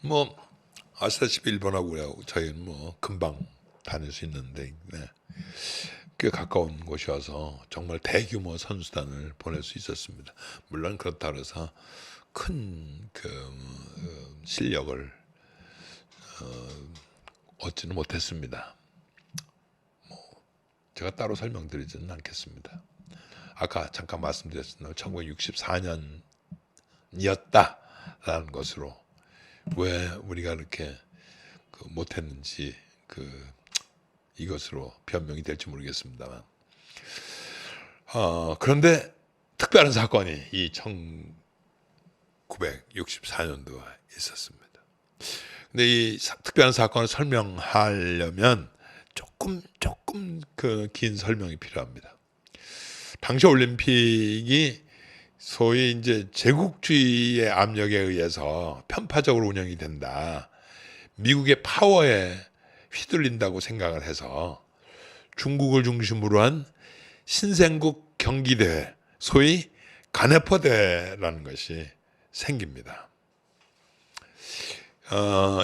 뭐 아시다시피 일본하고 저희는 뭐 금방 다닐 수 있는데 네. 꽤 가까운 곳이어서 정말 대규모 선수단을 보낼 수 있었습니다. 물론 그렇다고 해서 큰 실력을 얻지는 못했습니다. 제가 따로 설명드리지는 않겠습니다. 아까 잠깐 말씀드렸습니다. 1964년이었다라는 것으로 왜 우리가 이렇게 못했는지 이것으로 변명이 될지 모르겠습니다만 그런데 특별한 사건이 이 1964년도에 있었습니다. 근데 이 특별한 사건을 설명하려면 조금 긴 설명이 필요합니다. 당시 올림픽이 소위 이제 제국주의의 압력에 의해서 편파적으로 운영이 된다. 미국의 파워에 휘둘린다고 생각을 해서 중국을 중심으로 한 신생국 경기대회, 소위 가네포대회라는 것이 생깁니다.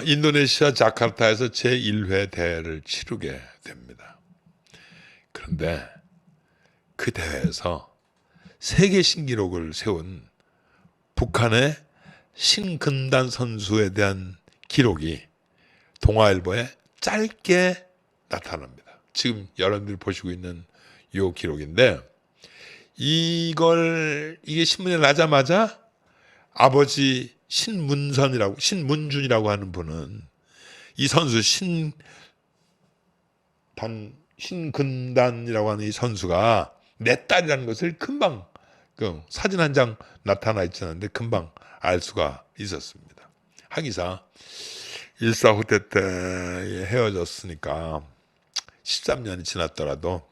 인도네시아 자카르타에서 제1회 대회를 치르게 됩니다. 그런데 그 대회에서 세계 신기록을 세운 북한의 신근단 선수에 대한 기록이 동아일보에 짧게 나타납니다. 지금 여러분들이 보시고 있는 이 기록인데 이게 신문에 나자마자 아버지 신문준이라고 하는 분은 이 선수 신근단이라고 하는 이 선수가 내 딸이라는 것을 금방 사진 한 장 나타나 있지 않은데 금방 알 수가 있었습니다. 하기사 일사후퇴 때 헤어졌으니까 13년이 지났더라도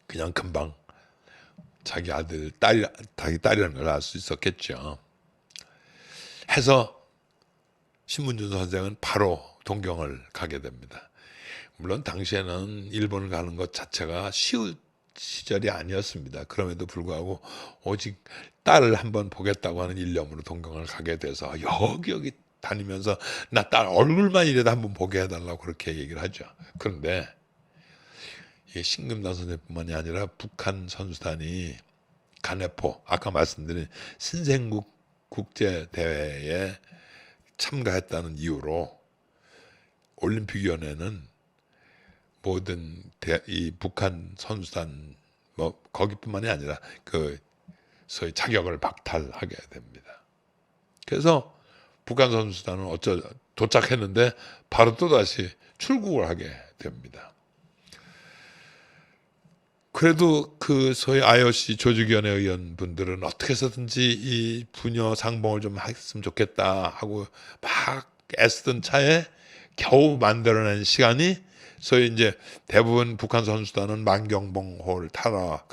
그냥 금방 자기 딸이라는 걸 알 수 있었겠죠. 해서 신문준 선생은 바로 동경을 가게 됩니다. 물론 당시에는 일본을 가는 것 자체가 쉬운 시절이 아니었습니다. 그럼에도 불구하고 오직 딸을 한번 보겠다고 하는 일념으로 동경을 가게 돼서 여기 다니면서 나 딸 얼굴만 이래도 한번 보게 해달라고 그렇게 얘기를 하죠. 그런데 이게 신금단 선생뿐만이 아니라 북한 선수단이 가네포, 아까 말씀드린 신생국 국제대회에 참가했다는 이유로 올림픽위원회는 모든 이 북한 선수단 뭐 거기뿐만이 아니라 소위 자격을 박탈하게 됩니다. 그래서 북한 선수단은 도착했는데 바로 또다시 출국을 하게 됩니다. 그래도 소위 IOC 조직위원회 의원분들은 어떻게 해서든지 이 부녀 상봉을 좀 했으면 좋겠다 하고 막 애쓰던 차에 겨우 만들어낸 시간이 소위 이제 대부분 북한 선수단은 만경봉호를 타러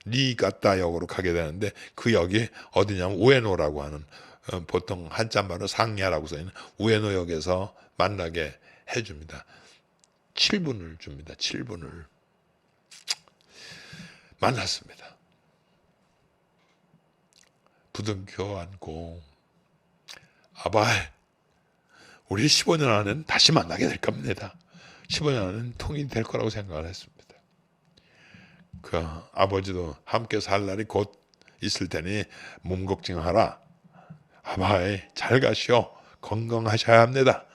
리가타 역으로 가게 되는데 그 역이 어디냐면 우에노라고 하는 보통 한자말로 상야라고 써있는 우에노역에서 만나게 해줍니다. 7분을 줍니다. 7분을. 만났습니다. 부둥켜 안고 아바 우리 15년 안에는 다시 만나게 될 겁니다. 15년 안에는 통일이 될 거라고 생각을 했습니다. 그 아버지도 함께 살 날이 곧 있을 테니 몸 걱정하라. 아바이 잘 가시오. 건강하셔야 합니다.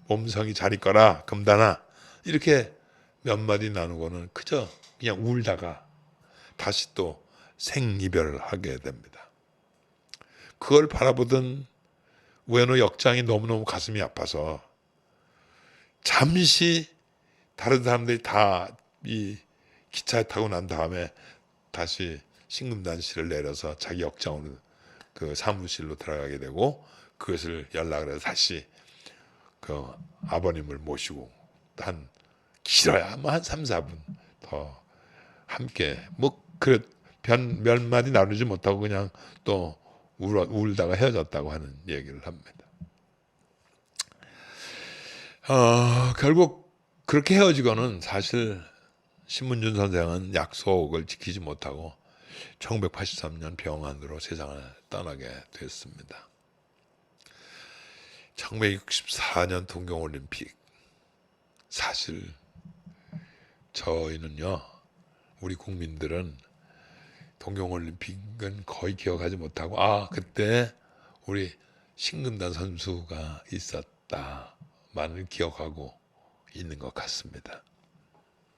몸성이 잘 있거라 금단아. 이렇게 몇 마디 나누고는 그저 그냥 울다가 다시 또 생이별을 하게 됩니다. 그걸 바라보던 우에노 역장이 너무너무 가슴이 아파서 잠시 다른 사람들이 다 이 기차에 타고 난 다음에 다시 신금단실을 내려서 자기 역장으로 그 사무실로 들어가게 되고 그것을 연락을 해서 다시 아버님을 모시고 길어야 뭐 한 3, 4분 더 함께 몇 마디 나누지 못하고 그냥 또 울다가 헤어졌다고 하는 얘기를 합니다. 결국 그렇게 헤어지고는 사실 신문준 선생은 약속을 지키지 못하고 1983년 병환으로 세상을 떠나게 됐습니다. 1964년 동경올림픽. 사실 저희는요, 우리 국민들은 동경올림픽은 거의 기억하지 못하고, 그때 우리 신금단 선수가 있었다만을 기억하고 있는 것 같습니다.